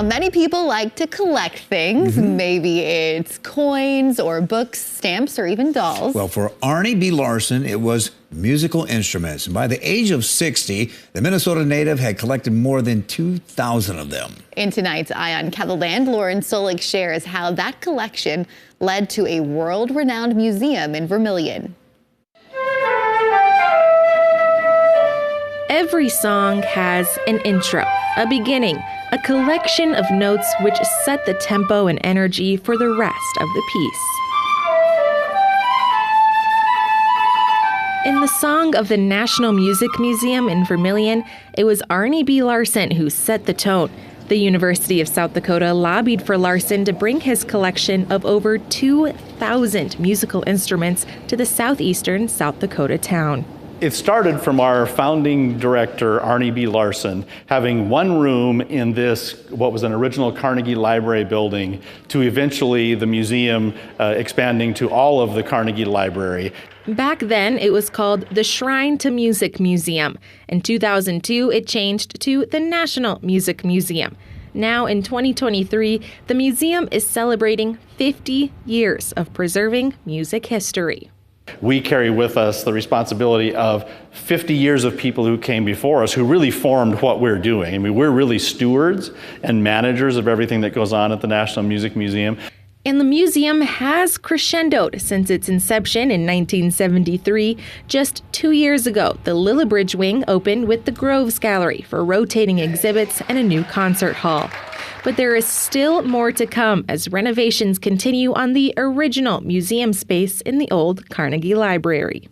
many people like to collect things. Maybe it's coins or books, stamps, or even dolls. Well, for Arnie B. Larson, it was musical instruments. And by the age of 60, the Minnesota native had collected more than 2,000 of them. In tonight's Eye on KELOLAND, Lauren Solich shares how that collection led to a world-renowned museum in Vermillion. Every song has an intro, a beginning, a collection of notes which set the tempo and energy for the rest of the piece. In the song of the National Music Museum in Vermillion, it was Arnie B. Larson who set the tone. The University of South Dakota lobbied for Larson to bring his collection of over 2,000 musical instruments to the southeastern South Dakota town. It started from our founding director, Arnie B. Larson, having one room in this, what was an original Carnegie Library building, to eventually the museum expanding to all of the Carnegie Library. Back then, it was called the Shrine to Music Museum. In 2002, it changed to the National Music Museum. Now, in 2023, the museum is celebrating 50 years of preserving music history. We carry with us the responsibility of 50 years of people who came before us who really formed what we're doing. I mean, we're really stewards and managers of everything that goes on at the National Music Museum. And the museum has crescendoed since its inception in 1973. Just 2 years ago, the Lillibridge Wing opened with the Groves Gallery for rotating exhibits and a new concert hall. But there is still more to come as renovations continue on the original museum space in the old Carnegie Library.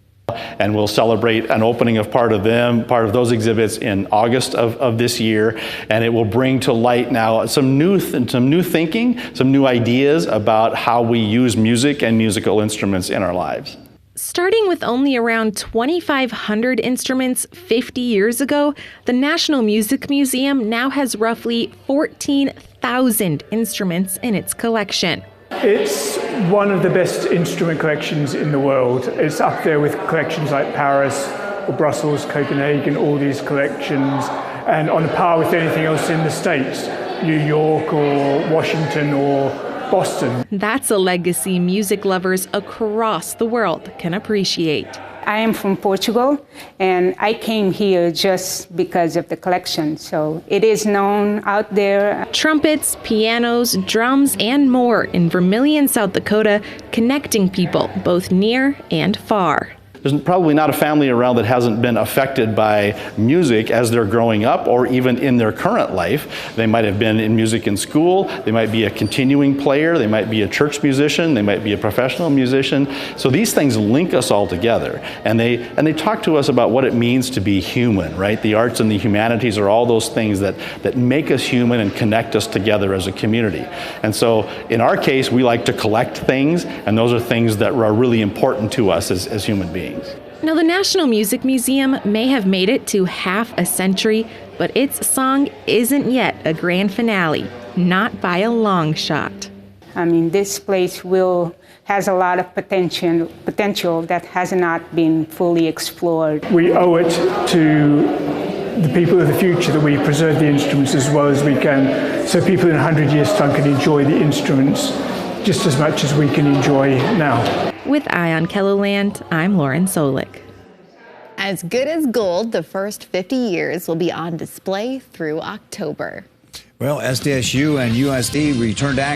And we'll celebrate an opening of part of those exhibits in August of this year. And it will bring to light now some new thinking, some new ideas about how we use music and musical instruments in our lives. Starting with only around 2,500 instruments 50 years ago, the National Music Museum now has roughly 14,000 instruments in its collection. It's one of the best instrument collections in the world. It's up there with collections like Paris or Brussels, Copenhagen, all these collections, and on par with anything else in the States, New York or Washington or Boston. That's a legacy music lovers across the world can appreciate. I am from Portugal, and I came here just because of the collection, so it is known out there. Trumpets, pianos, drums, and more in Vermillion, South Dakota, connecting people both near and far. There's probably not a family around that hasn't been affected by music as they're growing up or even in their current life. They might have been in music in school, they might be a continuing player, they might be a church musician, they might be a professional musician. So these things link us all together, and they talk to us about what it means to be human, right? The arts and the humanities are all those things that make us human and connect us together as a community. And so in our case, we like to collect things, and those are things that are really important to us as human beings. Now, the National Music Museum may have made it to half a century, but its song isn't yet a grand finale, not by a long shot. I mean, this place has a lot of potential that has not been fully explored. We owe it to the people of the future that we preserve the instruments as well as we can, so people in 100 years' time can enjoy the instruments just as much as we can enjoy now. With Eye on KELOLAND, I'm Lauren Solich. As Good as Gold, the first 50 years will be on display through October. Well, SDSU and USD returned action.